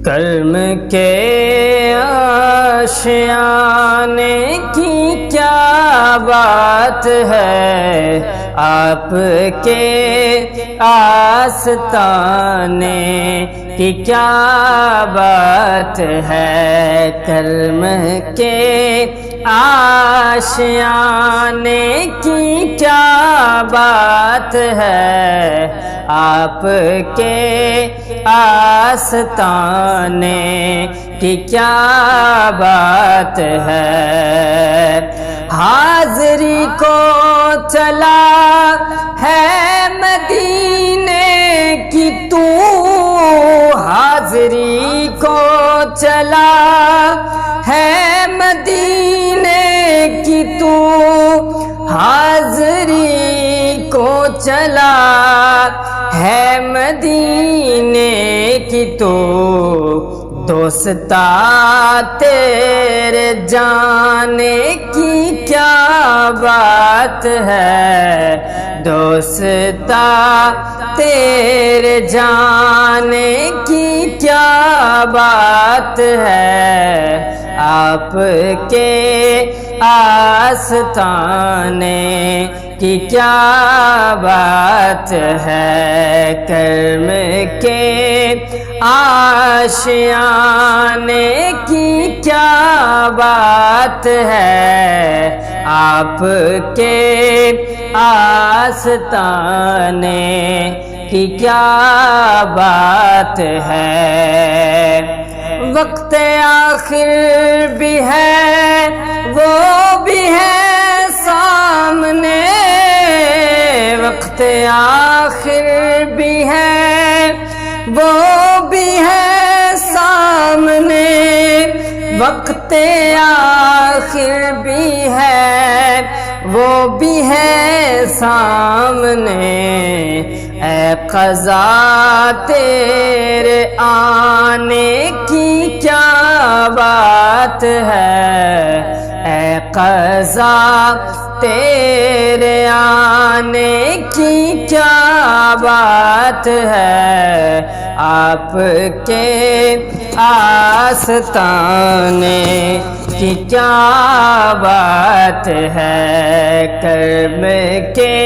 کرم کے آشیانے کی کیا بات ہے، آپ کے آستانے کی کیا بات ہے، کرم کے آشیانے کی کیا بات ہے، آپ کے آستانے کی کیا بات ہے۔ حاضری کو چلا ہے مدینے کی تو، حاضری کو چلا ہے مدینے کی تو، حاضری کو چلا ہے مدینے کی تو، دوستا تیرے جانے کی کیا بات ہے، دوستا تیرے جانے کی کیا بات ہے، آپ کے آستانے کی کیا بات ہے، کرم کے آشیانے کی کیا بات ہے، آپ کے آستانے کی کیا بات ہے۔ وقت آخر بھی ہے وہ بھی ہے سامنے، وقت آخر بھی ہے وہ بھی ہے سامنے، وقت آخر بھی ہے وہ بھی ہے سامنے، اے قضا تیرے آنے کی کیا بات ہے، اے قضا تیرے آنے کی کیا بات ہے، آپ کے آستانے کی کیا بات ہے، کرم کے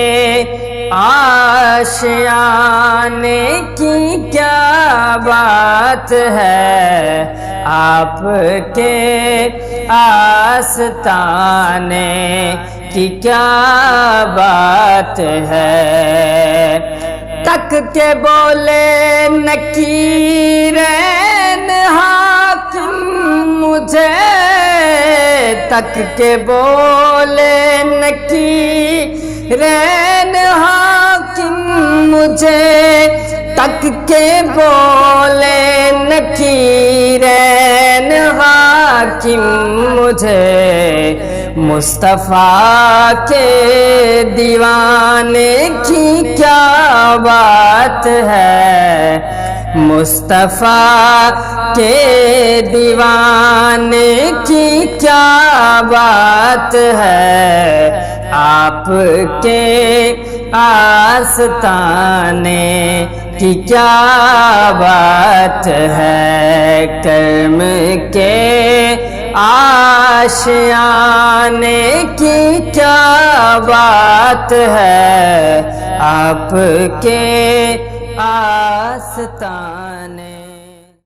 آشیانے کی کیا بات ہے، آپ کے آستانے کی کیا بات ہے۔ تک کے بولے نکیرین حاکم مجھے، تک کے بولے نکیرین حاکم مجھے، تک کے بولے نکیرین حاکم مجھے، مصطفیٰ کے دیوانے کی کیا بات ہے، مصطفیٰ کے دیوانے کی کیا بات ہے، آپ کے آستانے کی کیا بات ہے، کرم کے آشیانے کی کیا بات ہے، آپ کے آستانے